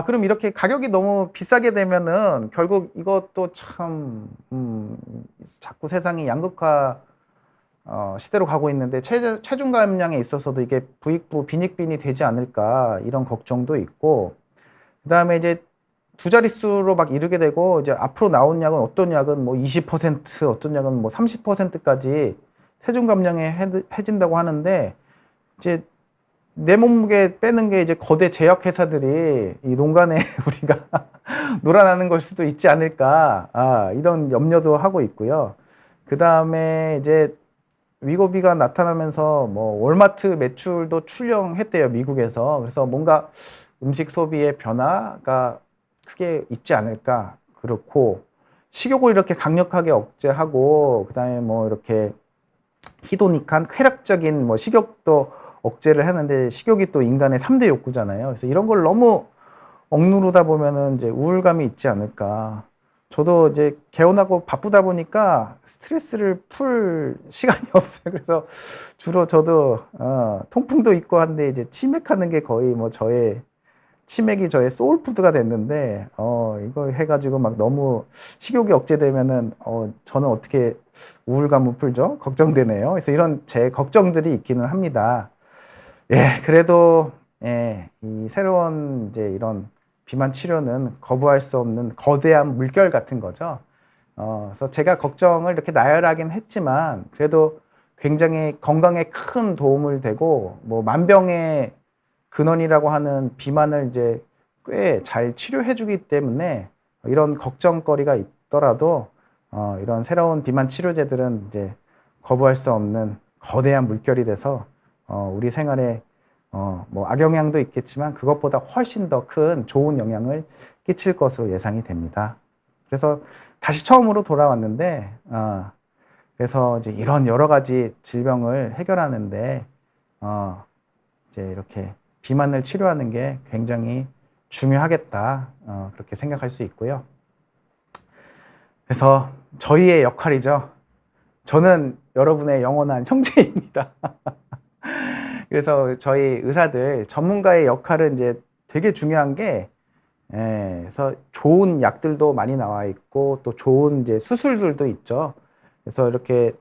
그럼 이렇게 가격이 너무 비싸게 되면은 결국 이것도 참 자꾸 세상이 양극화 시대로 가고 있는데, 체중 감량에 있어서도 이게 부익부 빈익빈이 되지 않을까, 이런 걱정도 있고, 그 다음에 이제 두 자릿수로 막 이르게 되고, 이제 앞으로 나온 약은 어떤 약은 뭐 20%, 어떤 약은 뭐 30%까지 체중 감량에 해진다고 하는데, 이제 내 몸무게 빼는 게 이제 거대 제약 회사들이 이 농간에 우리가 놀아나는 걸 수도 있지 않을까, 이런 염려도 하고 있고요. 그 다음에 이제 위고비가 나타나면서 뭐 월마트 매출도 출렁했대요, 미국에서. 그래서 뭔가 음식 소비의 변화가 크게 있지 않을까. 그렇고 식욕을 이렇게 강력하게 억제하고, 그다음에 뭐 이렇게 히도닉한 쾌락적인 뭐 식욕도 억제를 하는데, 식욕이 또 인간의 3대 욕구잖아요. 그래서 이런 걸 너무 억누르다 보면은 이제 우울감이 있지 않을까. 저도 이제 개원하고 바쁘다 보니까 스트레스를 풀 시간이 없어요. 그래서 주로 저도 통풍도 있고 한데, 이제 치맥하는 게 거의 뭐 치맥이 저의 소울푸드가 됐는데, 이거 해가지고 막 너무 식욕이 억제되면은 저는 어떻게 우울감을 풀죠? 걱정되네요. 그래서 이런 제 걱정들이 있기는 합니다. 예, 그래도 이 새로운 이제 이런 비만 치료는 거부할 수 없는 거대한 물결 같은 거죠. 그래서 제가 걱정을 이렇게 나열하긴 했지만 그래도 굉장히 건강에 큰 도움을 되고 뭐 만병의 근원이라고 하는 비만을 이제 꽤 잘 치료해 주기 때문에 이런 걱정거리가 있더라도 이런 새로운 비만 치료제들은 이제 거부할 수 없는 거대한 물결이 돼서 우리 생활에 뭐 악영향도 있겠지만 그것보다 훨씬 더 큰 좋은 영향을 끼칠 것으로 예상이 됩니다. 그래서 다시 처음으로 돌아왔는데 그래서 이제 이런 여러 가지 질병을 해결하는데 이제 이렇게 비만을 치료하는 게 굉장히 중요하겠다 그렇게 생각할 수 있고요. 그래서 저희의 역할이죠. 저는 여러분의 영원한 형제입니다. 그래서 저희 의사들 전문가의 역할은 이제 되게 중요한 게 그래서 좋은 약들도 많이 나와 있고 또 좋은 이제 수술들도 있죠. 그래서 이렇게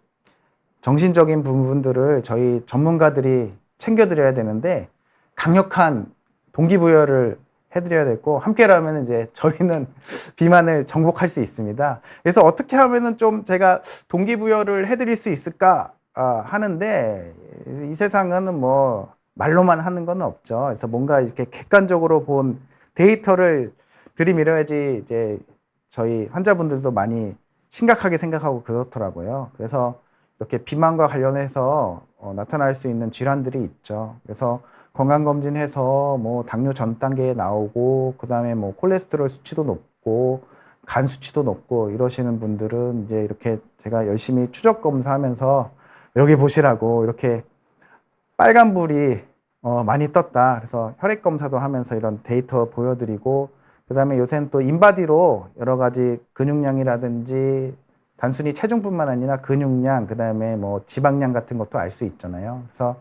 정신적인 부분들을 저희 전문가들이 챙겨드려야 되는데 강력한 동기부여를 해드려야 되고 함께라면 이제 저희는 비만을 정복할 수 있습니다. 그래서 어떻게 하면은 좀 제가 동기부여를 해드릴 수 있을까 하는데 이 세상은 뭐 말로만 하는 건 없죠. 그래서 뭔가 이렇게 객관적으로 본 데이터를 들이밀어야지 이제 저희 환자분들도 많이 심각하게 생각하고 그렇더라고요. 그래서 이렇게 비만과 관련해서 나타날 수 있는 질환들이 있죠. 그래서 건강검진해서 뭐 당뇨 전 단계에 나오고 그다음에 뭐 콜레스테롤 수치도 높고 간 수치도 높고 이러시는 분들은 이제 이렇게 제가 열심히 추적 검사하면서 여기 보시라고 이렇게 빨간불이 많이 떴다. 그래서 혈액 검사도 하면서 이런 데이터 보여드리고 그다음에 요새는 또 인바디로 여러 가지 근육량이라든지 단순히 체중뿐만 아니라 근육량, 그다음에 뭐 지방량 같은 것도 알 수 있잖아요. 그래서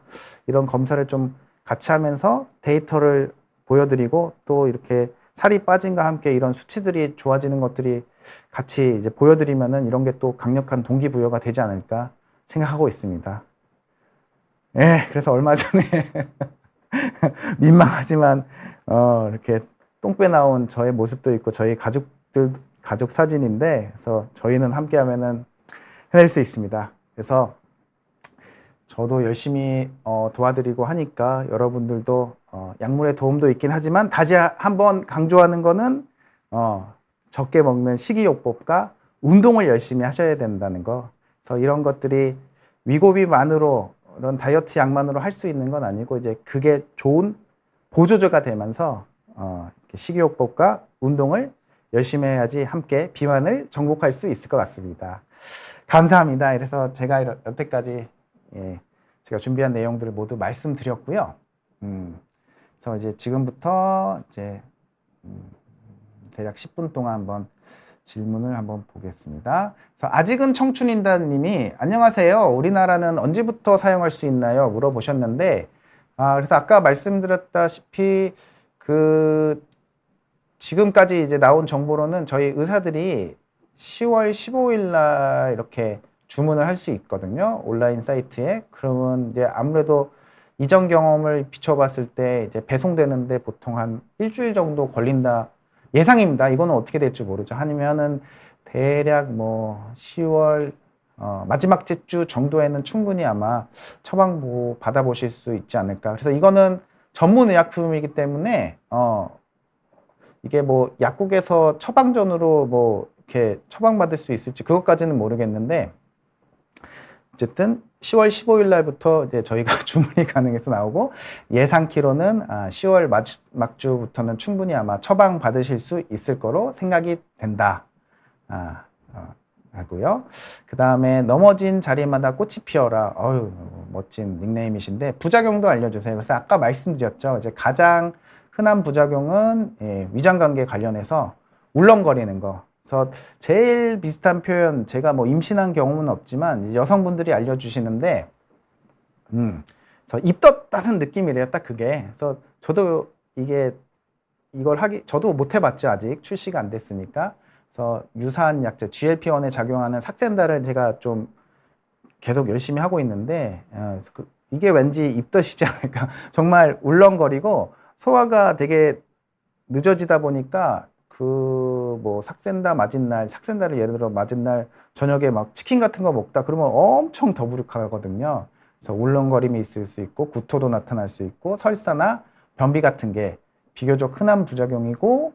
이런 검사를 좀 같이 하면서 데이터를 보여드리고 또 이렇게 살이 빠짐과 함께 이런 수치들이 좋아지는 것들이 같이 이제 보여드리면은 이런 게 또 강력한 동기부여가 되지 않을까 생각하고 있습니다. 예, 그래서 얼마 전에 민망하지만 이렇게 똥배 나온 저의 모습도 있고 저희 가족 사진인데 그래서 저희는 함께하면은 해낼 수 있습니다. 그래서 저도 열심히 도와드리고 하니까 여러분들도 약물의 도움도 있긴 하지만 다시 한번 강조하는 거는 적게 먹는 식이요법과 운동을 열심히 하셔야 된다는 거. 그래서 이런 것들이 위고비만으로 이런 다이어트 약만으로 할 수 있는 건 아니고 이제 그게 좋은 보조제가 되면서 식이요법과 운동을 열심히 해야지 함께 비만을 정복할 수 있을 것 같습니다. 감사합니다. 그래서 제가 여태까지 제가 준비한 내용들을 모두 말씀드렸고요. 그래서 이제 지금부터 이제 대략 10분 동안 한번 질문을 한번 보겠습니다. 그래서 아직은 청춘인다님이 안녕하세요. 우리나라는 언제부터 사용할 수 있나요? 물어보셨는데 그래서 아까 말씀드렸다시피 지금까지 이제 나온 정보로는 저희 의사들이 10월 15일 날 이렇게 주문을 할 수 있거든요. 온라인 사이트에. 그러면 이제 아무래도 이전 경험을 비춰봤을 때 이제 배송되는데 보통 한 일주일 정도 걸린다. 예상입니다. 이거는 어떻게 될지 모르죠. 아니면은 대략 뭐 10월 마지막 주 정도에는 충분히 아마 처방 받아보실 수 있지 않을까. 그래서 이거는 전문 의약품이기 때문에 이게 뭐 약국에서 처방전으로 뭐 이렇게 처방받을 수 있을지 그것까지는 모르겠는데 어쨌든 10월 15일 날부터 이제 저희가 주문이 가능해서 나오고 예상키로는 10월 막주부터는 충분히 아마 처방 받으실 수 있을 거로 생각이 된다. 하고요. 그 다음에 넘어진 자리마다 꽃이 피어라. 어유 멋진 닉네임이신데 부작용도 알려주세요. 그래서 아까 말씀드렸죠. 이제 가장 흔한 부작용은 위장관계 관련해서 울렁거리는 거. 그래서 제일 비슷한 표현, 제가 뭐 임신한 경험은 없지만 여성분들이 알려주시는데, 그래서 입 떴다는 느낌이래요. 딱 그게. 그래서 저도 저도 못 해봤죠. 아직 출시가 안 됐으니까. 그래서 유사한 약제 GLP-1에 작용하는 삭센다를 제가 좀 계속 열심히 하고 있는데 이게 왠지 입덧이지 않을까. 정말 울렁거리고 소화가 되게 늦어지다 보니까 그 뭐 삭센다 맞은 날, 삭센다를 예를 들어 맞은 날 저녁에 막 치킨 같은 거 먹다 그러면 엄청 더부룩하거든요. 그래서 울렁거림이 있을 수 있고 구토도 나타날 수 있고 설사나 변비 같은 게 비교적 흔한 부작용이고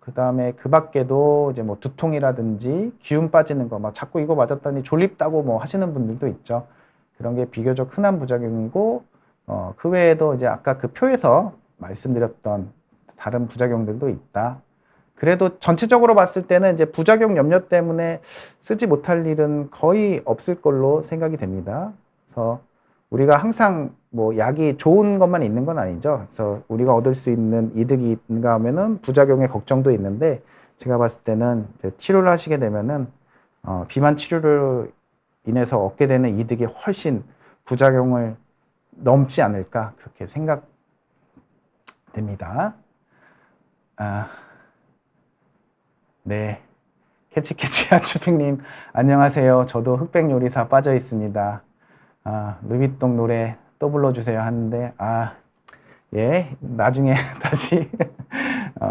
그 다음에 그 밖에도 이제 뭐 두통이라든지 기운 빠지는 거 막 자꾸 이거 맞았더니 졸립다고 뭐 하시는 분들도 있죠. 그런 게 비교적 흔한 부작용이고 그 외에도 이제 아까 그 표에서 말씀드렸던 다른 부작용들도 있다. 그래도 전체적으로 봤을 때는 이제 부작용 염려 때문에 쓰지 못할 일은 거의 없을 걸로 생각이 됩니다. 그래서 우리가 항상 뭐 약이 좋은 것만 있는 건 아니죠. 그래서 우리가 얻을 수 있는 이득이 있는가 하면은 부작용의 걱정도 있는데 제가 봤을 때는 치료를 하시게 되면은 비만 치료를 인해서 얻게 되는 이득이 훨씬 부작용을 넘지 않을까 그렇게 생각됩니다. 네. 캐치캐치 하추핑님 안녕하세요. 저도 흑백 요리사 빠져 있습니다. 루비통 노래 또 불러주세요 하는데 예, 나중에 다시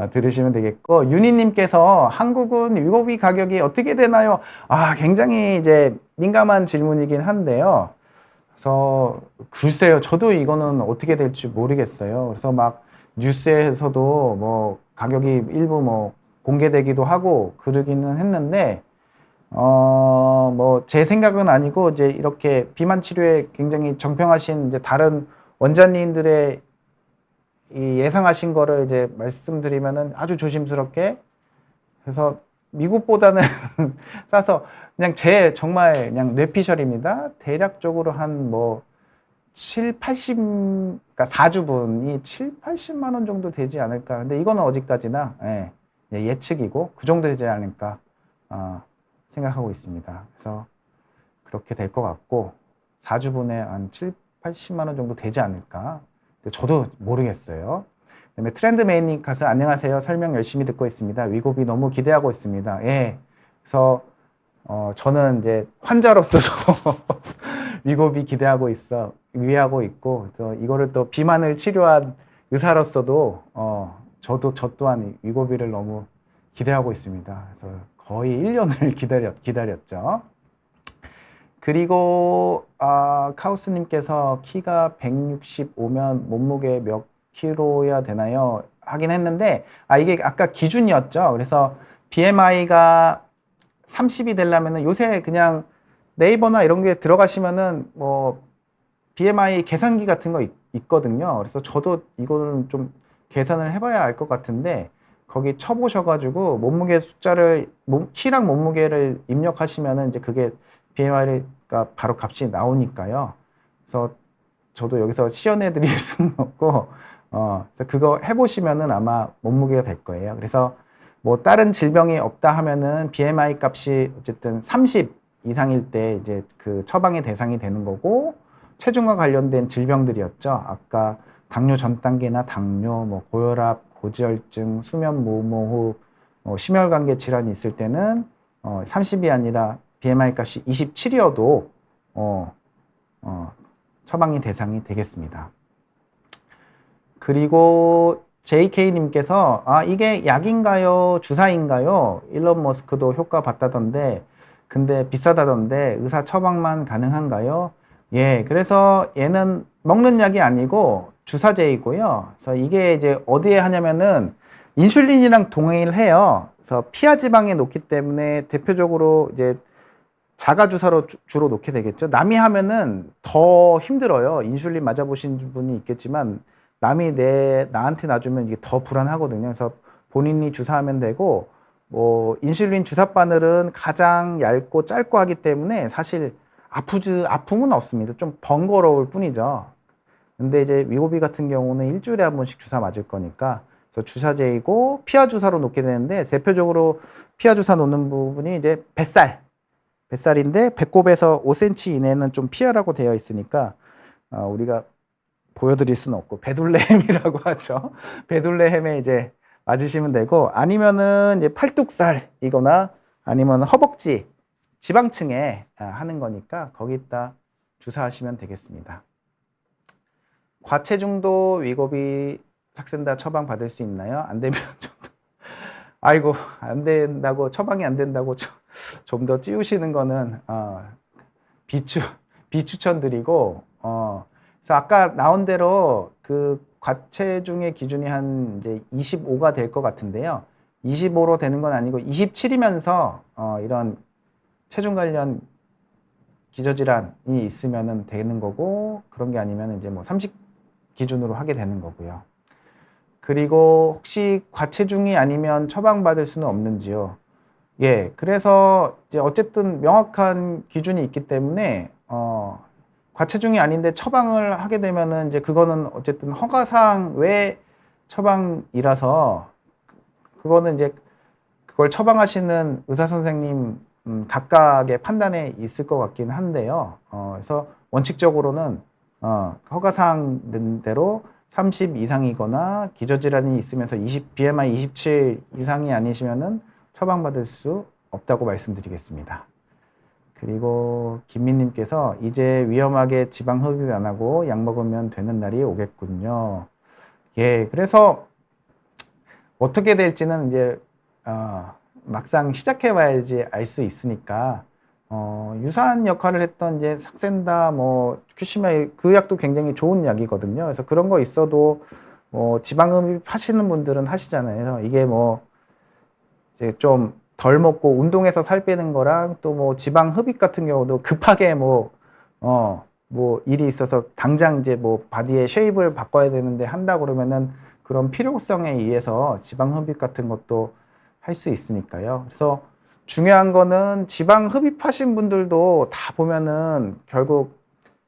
들으시면 되겠고 윤희님께서 한국은 위고비 가격이 어떻게 되나요? 굉장히 이제 민감한 질문이긴 한데요. 그래서 글쎄요, 저도 이거는 어떻게 될지 모르겠어요. 그래서 막 뉴스에서도 뭐 가격이 일부 뭐 공개되기도 하고 그러기는 했는데 뭐 제 생각은 아니고 이제 이렇게 비만 치료에 굉장히 정평하신 이제 다른 원장님들의 이 예상하신 거를 이제 말씀드리면은 아주 조심스럽게 그래서 미국보다는 싸서 그냥 정말 그냥 뇌피셜입니다. 대략적으로 한 뭐 7, 80, 그러니까 4주분이 7, 80만 원 정도 되지 않을까. 근데 이거는 어디까지나 예측이고 그 정도 되지 않을까 생각하고 있습니다. 그래서 그렇게 될 것 같고 4주분에 한 7, 80만 원 정도 되지 않을까. 저도 모르겠어요. 그다음에 트렌드 메이니카스 안녕하세요. 설명 열심히 듣고 있습니다. 위고비 너무 기대하고 있습니다. 예. 그래서 저는 이제 환자로서도 위고비 위하고 있고, 그래서 이거를 또 비만을 치료한 의사로서도 저 또한 위고비를 너무 기대하고 있습니다. 그래서 거의 1년을 기다렸죠. 그리고 카우스님께서 키가 165면 몸무게 몇 킬로야 되나요? 하긴 했는데 이게 아까 기준이었죠. 그래서 BMI가 30이 되려면은 요새 그냥 네이버나 이런 게 들어가시면은 뭐 BMI 계산기 같은 거 있거든요. 그래서 저도 이거는 좀 계산을 해봐야 알 것 같은데 거기 쳐보셔가지고 몸무게 숫자를 키랑 몸무게를 입력하시면은 이제 그게 BMI가 바로 값이 나오니까요. 그래서 저도 여기서 시연해 드릴 수는 없고 그래서 그거 해보시면은 아마 몸무게가 될 거예요. 그래서 뭐 다른 질병이 없다 하면은 BMI 값이 어쨌든 30 이상일 때 이제 그 처방의 대상이 되는 거고 체중과 관련된 질병들이었죠. 아까 당뇨 전 단계나 당뇨, 뭐 고혈압, 고지혈증, 수면 무호흡, 심혈관계 질환이 있을 때는 30이 아니라 BMI 값이 27이어도 처방의 대상이 되겠습니다. 그리고 JK님께서 이게 약인가요? 주사인가요? 일론 머스크도 효과 봤다던데 근데 비싸다던데 의사 처방만 가능한가요? 예, 그래서 얘는 먹는 약이 아니고 주사제이고요. 그래서 이게 이제 어디에 하냐면은 인슐린이랑 동일해요. 그래서 피하 지방에 놓기 때문에 대표적으로 이제 자가 주사로 주로 놓게 되겠죠. 남이 하면은 더 힘들어요. 인슐린 맞아보신 분이 있겠지만 남이 나한테 놔주면 이게 더 불안하거든요. 그래서 본인이 주사하면 되고 뭐 인슐린 주사 바늘은 가장 얇고 짧고 하기 때문에 사실 아픔은 없습니다. 좀 번거로울 뿐이죠. 근데 이제 위고비 같은 경우는 일주일에 한 번씩 주사 맞을 거니까 그래서 주사제이고 피하 주사로 놓게 되는데 대표적으로 피하 주사 놓는 부분이 이제 뱃살인데 배꼽에서 5cm 이내는 좀 피하라고 되어 있으니까 우리가 보여드릴 수는 없고 베둘레헴이라고 하죠. 베둘레헴에 이제 맞으시면 되고 아니면은 이제 팔뚝살이거나 아니면 허벅지 지방층에 하는 거니까 거기다 주사하시면 되겠습니다. 과체중도 위고비 삭센다 처방 받을 수 있나요? 안 되면 좀 더, 아이고, 안 된다고, 처방이 안 된다고 좀 더 찌우시는 거는, 비추, 비추천드리고, 그래서 아까 나온 대로 그 과체중의 기준이 한 이제 25가 될 것 같은데요. 25로 되는 건 아니고 27이면서 이런 체중 관련 기저질환이 있으면은 되는 거고, 그런 게 아니면 이제 뭐 30 기준으로 하게 되는 거고요. 그리고 혹시 과체중이 아니면 처방받을 수는 없는지요? 예, 그래서 이제 어쨌든 명확한 기준이 있기 때문에 과체중이 아닌데 처방을 하게 되면은 이제 그거는 어쨌든 허가사항 외 처방이라서 그거는 이제 그걸 처방하시는 의사 선생님 각각의 판단에 있을 것 같긴 한데요. 그래서 원칙적으로는 허가사항 대로 30 이상이거나 기저질환이 있으면서 BMI 27 이상이 아니시면은 처방받을 수 없다고 말씀드리겠습니다. 그리고 김민님께서 이제 위험하게 지방 흡입 안 하고 약 먹으면 되는 날이 오겠군요. 예, 그래서 어떻게 될지는 이제 막상 시작해 봐야지 알 수 있으니까 유사한 역할을 했던 이제 삭센다 뭐 큐시마이 그 약도 굉장히 좋은 약이거든요. 그래서 그런 거 있어도 지방 흡입 하시는 분들은 하시잖아요. 이게 뭐 이제 좀 덜 먹고 운동해서 살 빼는 거랑 또 뭐 지방 흡입 같은 경우도 급하게 뭐 일이 있어서 당장 이제 뭐 바디의 쉐입을 바꿔야 되는데 한다 그러면은 그런 필요성에 의해서 지방 흡입 같은 것도 할 수 있으니까요. 그래서 중요한 거는 지방 흡입하신 분들도 다 보면은 결국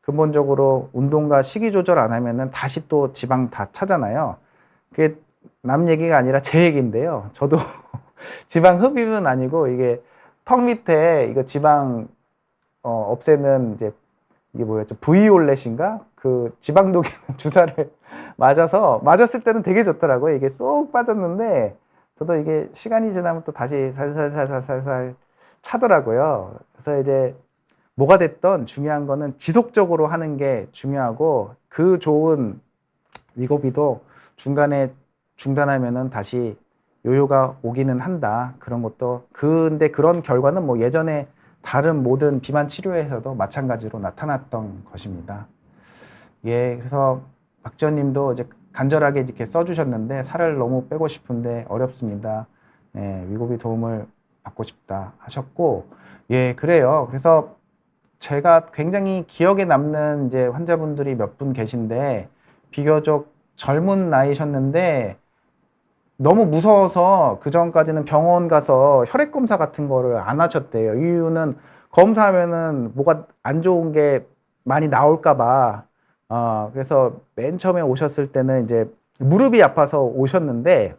근본적으로 운동과 식이 조절 안 하면은 다시 또 지방 다 차잖아요. 그게 남 얘기가 아니라 제 얘기인데요. 저도 지방 흡입은 아니고 이게 턱 밑에 이거 지방 없애는 이제 이게 뭐였죠? 브이올렛인가? 그 지방 녹이는 주사를 맞았을 때는 되게 좋더라고요. 이게 쏙 빠졌는데 저도 이게 시간이 지나면 또 다시 살살살살살살 차더라고요. 그래서 이제 뭐가 됐던 중요한 거는 지속적으로 하는 게 중요하고 그 좋은 위고비도 중간에 중단하면은 다시 요요가 오기는 한다. 그런 것도 근데 그런 결과는 뭐 예전에 다른 모든 비만 치료에서도 마찬가지로 나타났던 것입니다. 예, 그래서 박지원님도 이제 간절하게 이렇게 써주셨는데 살을 너무 빼고 싶은데 어렵습니다. 예, 위고비 도움을 받고 싶다 하셨고, 예, 그래요. 그래서 제가 굉장히 기억에 남는 이제 환자분들이 몇 분 계신데 비교적 젊은 나이셨는데 너무 무서워서 그 전까지는 병원 가서 혈액 검사 같은 거를 안 하셨대요. 이유는 검사하면은 뭐가 안 좋은 게 많이 나올까 봐. 그래서 맨 처음에 오셨을 때는 이제 무릎이 아파서 오셨는데,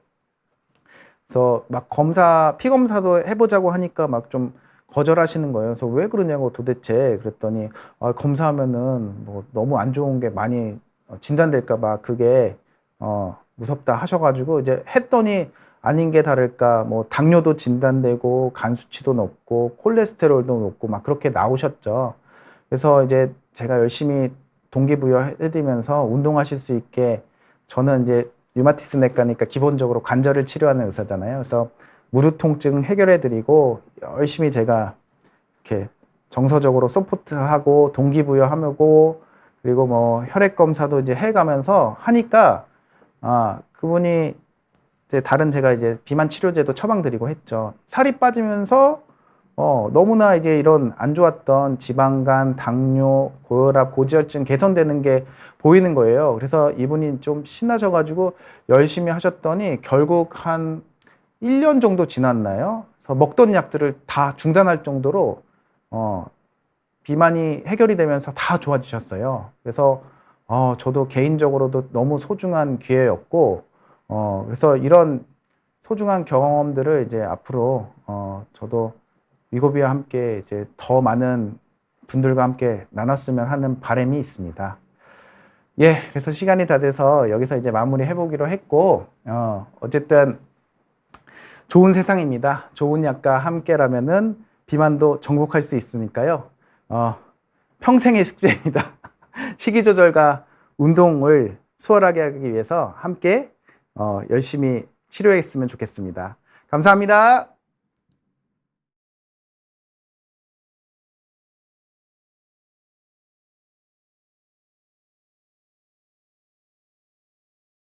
그래서 막 피 검사도 해보자고 하니까 막 좀 거절하시는 거예요. 그래서 왜 그러냐고 도대체 그랬더니 검사하면은 뭐 너무 안 좋은 게 많이 진단될까 봐 그게 무섭다 하셔가지고 이제 했더니 아닌 게 다를까 뭐 당뇨도 진단되고 간 수치도 높고 콜레스테롤도 높고 막 그렇게 나오셨죠. 그래서 이제 제가 열심히 동기부여 해드리면서 운동하실 수 있게 저는 이제 류마티스 내과니까 기본적으로 관절을 치료하는 의사잖아요. 그래서 무릎 통증 해결해드리고 열심히 제가 이렇게 정서적으로 서포트하고 동기부여하고 그리고 뭐 혈액 검사도 이제 해가면서 하니까 그분이 이제 다른 제가 이제 비만 치료제도 처방드리고 했죠. 살이 빠지면서 너무나 이제 이런 안 좋았던 지방간, 당뇨, 고혈압, 고지혈증 개선되는 게 보이는 거예요. 그래서 이분이 좀 신나셔가지고 열심히 하셨더니 결국 한 1년 정도 지났나요? 그래서 먹던 약들을 다 중단할 정도로 비만이 해결이 되면서 다 좋아지셨어요. 그래서 저도 개인적으로도 너무 소중한 기회였고, 그래서 이런 소중한 경험들을 이제 앞으로 저도 위고비와 함께 이제 더 많은 분들과 함께 나눴으면 하는 바람이 있습니다. 예, 그래서 시간이 다 돼서 여기서 이제 마무리 해보기로 했고, 어쨌든 좋은 세상입니다. 좋은 약과 함께라면은 비만도 정복할 수 있으니까요. 평생의 숙제입니다. 식이 조절과 운동을 수월하게 하기 위해서 함께 열심히 치료했으면 좋겠습니다. 감사합니다.